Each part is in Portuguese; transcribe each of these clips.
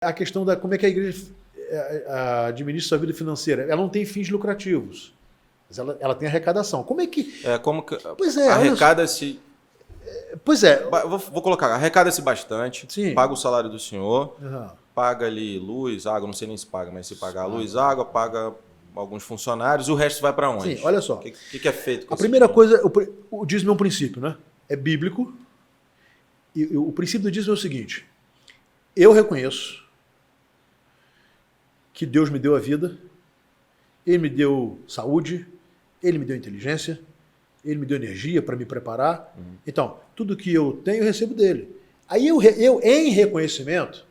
A questão da como é que a igreja administra sua vida financeira. Ela não tem fins lucrativos, mas ela tem arrecadação. Como é que... Como que Pois é, arrecada-se... Pois é. Vou colocar, arrecada-se bastante, Sim. Paga o salário do senhor, Uhum. Paga ali luz, água, não sei nem se paga, mas se pagar luz, água, paga alguns funcionários, o resto vai para onde? Sim, olha só. O que é feito com A primeira coisa, o dízimo é um princípio, né? É bíblico. E o princípio do dízimo é o seguinte: eu reconheço que Deus me deu a vida, Ele me deu saúde, Ele me deu inteligência, Ele me deu energia para me preparar. Então, tudo que eu tenho, eu recebo dele. Aí eu em reconhecimento,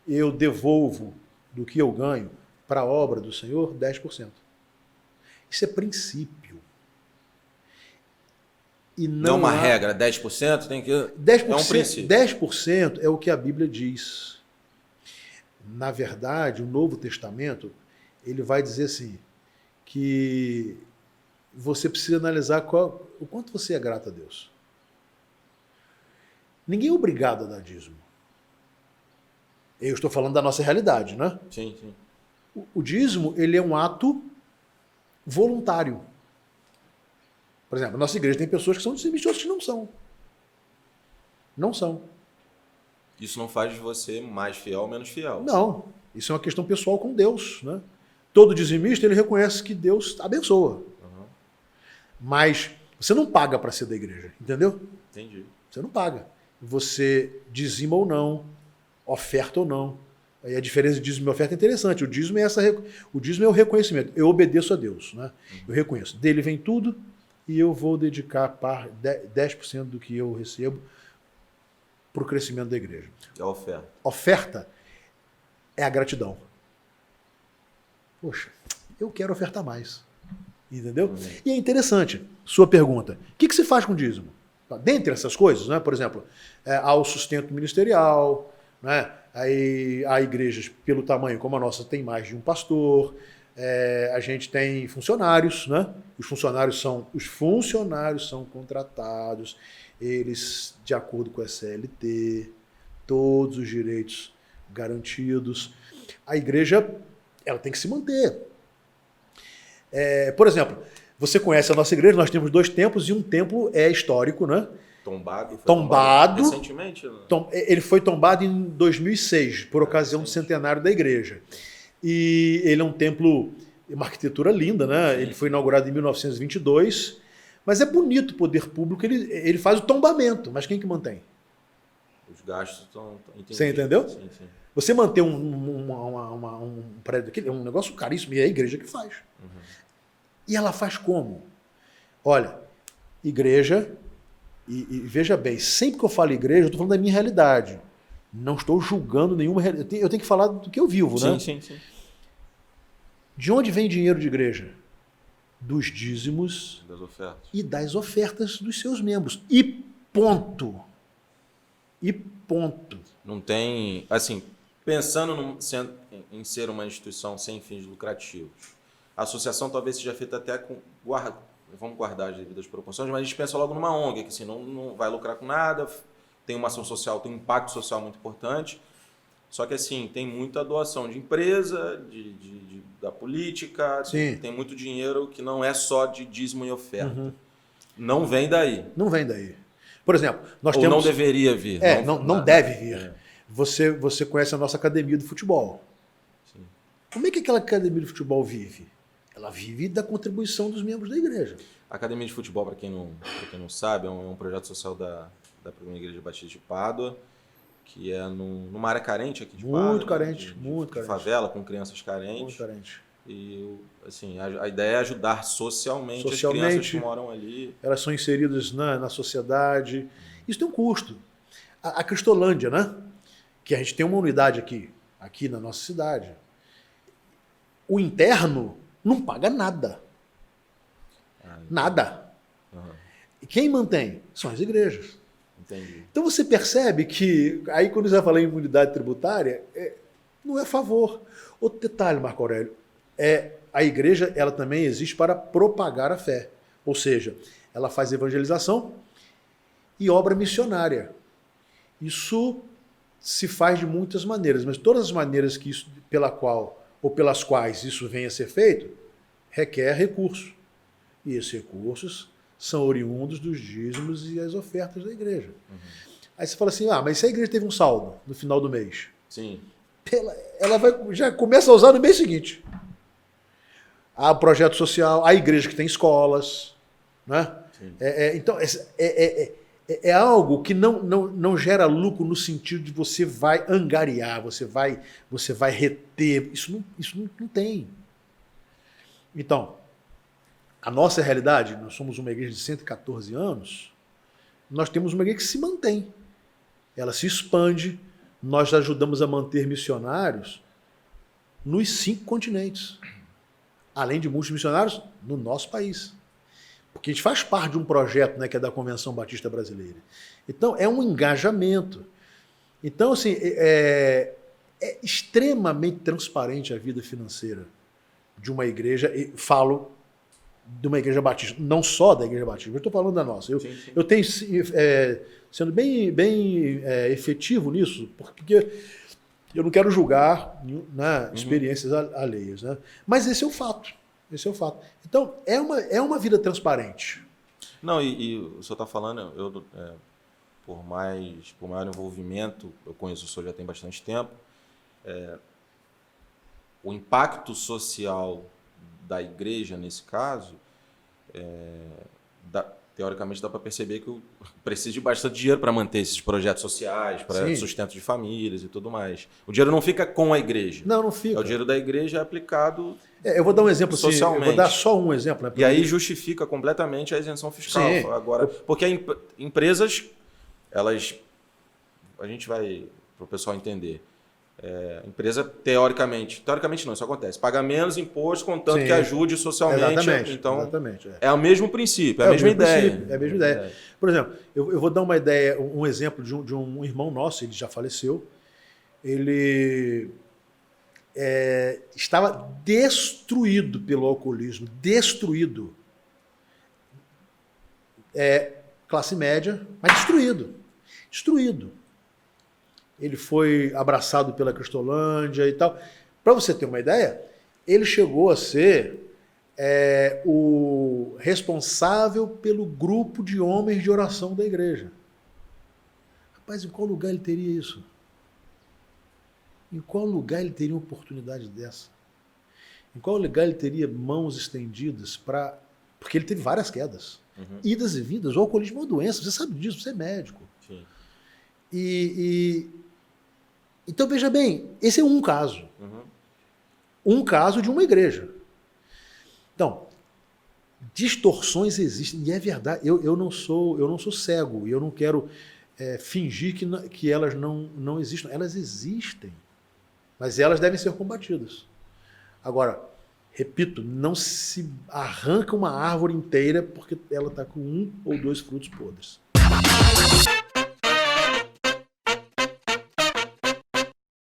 eu devolvo do que eu ganho para a obra do Senhor 10%. Isso é princípio. E não uma regra, 10% tem que... 10%, é um princípio. 10% é o que a Bíblia diz. Na verdade, o Novo Testamento, ele vai dizer assim, que você precisa analisar o quanto você é grato a Deus. Ninguém é obrigado a dar dízimo. Eu estou falando da nossa realidade, né? Sim, sim. O dízimo, ele é um ato voluntário. Por exemplo, na nossa igreja tem pessoas que são dizimistas e outras que não são. Não são. Isso não faz de você mais fiel ou menos fiel. Não. Isso é uma questão pessoal com Deus, né? Todo dizimista, ele reconhece que Deus abençoa. Uhum. Mas você não paga para ser da igreja, entendeu? Entendi. Você não paga. Você dizima ou não, oferta ou não. Aí a diferença de dízimo e oferta é interessante. O dízimo é o reconhecimento. Eu obedeço a Deus, né? Eu reconheço. Dele vem tudo e eu vou dedicar 10% do que eu recebo para o crescimento da igreja. É a oferta. Oferta é a gratidão. Poxa, eu quero ofertar mais. Entendeu? E é interessante, sua pergunta. O que se faz com dízimo? Dentre essas coisas, né? Por exemplo, há o sustento ministerial, né? Aí há igrejas, pelo tamanho como a nossa, tem mais de um pastor. A gente tem funcionários, né? Os funcionários são contratados, eles, de acordo com a CLT, todos os direitos garantidos. A igreja, ela tem que se manter. Por exemplo, você conhece a nossa igreja, nós temos 2 templos e um templo é histórico, né? Tombado recentemente? Ele foi tombado em 2006, por ocasião do centenário da igreja. E ele é um templo, uma arquitetura linda, né? Sim. Ele foi inaugurado em 1922, mas é bonito o poder público, ele faz o tombamento, mas quem que mantém? Os gastos estão... Você entendeu? Sim, sim. Você manter um prédio daquele é um negócio caríssimo, e é a igreja que faz. Uhum. E ela faz como? Olha, igreja, e veja bem, sempre que eu falo igreja, eu estou falando da minha realidade. Não estou julgando nenhuma realidade. Eu tenho que falar do que eu vivo, né? Sim, sim. De onde vem dinheiro de igreja? Dos dízimos e das ofertas dos seus membros. E ponto. E ponto. Não tem... Assim, pensando em ser uma instituição sem fins lucrativos, a associação talvez seja feita até com... Vamos guardar as devidas proporções, mas a gente pensa logo numa ONG, que assim, não vai lucrar com nada, tem uma ação social, tem um impacto social muito importante. Só que assim, tem muita doação de empresa, da política, tem muito dinheiro que não é só de dízimo e oferta. Uhum. Não vem daí. Não vem daí. Por exemplo, nós Ou temos... não deveria vir. Não deve vir. Você conhece a nossa academia do futebol. Sim. Como é que aquela academia de futebol vive? Ela vive da contribuição dos membros da igreja. A academia de futebol, para quem não sabe, é um projeto social da Primeira Igreja Batista de Pádua, que é numa área carente aqui de Pádua. Muito carente, muito carente. Favela, com crianças carentes. Muito carente. E assim, a ideia é ajudar socialmente as crianças que moram ali. Elas são inseridas na sociedade. Isso tem um custo. A Cristolândia, né? Que a gente tem uma unidade aqui na nossa cidade. O interno não paga nada. Nada. Uhum. E quem mantém? São as igrejas. Entendi. Então você percebe que, aí quando você fala em imunidade tributária, não é favor. Outro detalhe, Marco Aurélio, a igreja ela também existe para propagar a fé. Ou seja, ela faz evangelização e obra missionária. Isso se faz de muitas maneiras, mas todas as maneiras que isso, pelas quais isso venha a ser feito, requer recurso. E esses recursos são oriundos dos dízimos e as ofertas da igreja. Aí você fala assim, mas se a igreja teve um saldo no final do mês, Sim. ela já começa a usar no mês seguinte. Há projeto social, há igreja que tem escolas, né? Então, é algo que não gera lucro no sentido de você vai angariar, você vai reter. Isso não tem. Então, a nossa realidade, nós somos uma igreja de 114 anos, nós temos uma igreja que se mantém. Ela se expande, nós ajudamos a manter missionários nos 5 continentes. Além de muitos missionários no nosso país. Porque a gente faz parte de um projeto, né, que é da Convenção Batista Brasileira. Então, é um engajamento. Então, assim, é extremamente transparente a vida financeira de uma igreja, e falo de uma igreja batista, não só da igreja batista, eu estou falando da nossa. Eu tenho, sendo bem efetivo nisso, porque eu não quero julgar, né, experiências alheias. Né? Mas esse é o fato. Então, é uma vida transparente. Não, e o senhor está falando, por maior envolvimento, eu conheço o senhor já tem bastante tempo, o impacto social da igreja, nesse caso, teoricamente dá para perceber que precisa de bastante dinheiro para manter esses projetos sociais, para sustento de famílias e tudo mais. O dinheiro não fica com a igreja. Não fica. O dinheiro da igreja é aplicado eu vou dar um exemplo socialmente. Eu vou dar só um exemplo. Né, e aí justifica completamente a isenção fiscal. Sim. Agora, porque empresas, a gente vai, para o pessoal entender, a empresa, teoricamente não, isso acontece, paga menos imposto, contanto que ajude socialmente. Exatamente. Então, exatamente, é o mesmo princípio, é a mesma ideia. É a mesma ideia. Por exemplo, eu vou dar um exemplo de um irmão nosso, ele já faleceu. Ele estava destruído pelo alcoolismo, destruído. Classe média, mas destruído. Ele foi abraçado pela Cristolândia e tal. Para você ter uma ideia, ele chegou a ser o responsável pelo grupo de homens de oração da igreja. Rapaz, em qual lugar ele teria isso? Em qual lugar ele teria uma oportunidade dessa? Em qual lugar ele teria mãos estendidas para... Porque ele teve várias quedas. Idas e vindas. O alcoolismo é uma doença, você sabe disso, você é médico. Sim. Então, veja bem, esse é um caso. Um caso de uma igreja. Então, distorções existem, e é verdade, eu não sou cego, e eu não quero fingir que elas não existem. Elas existem, mas elas devem ser combatidas. Agora, repito, não se arranca uma árvore inteira porque ela está com 1 ou 2 frutos podres.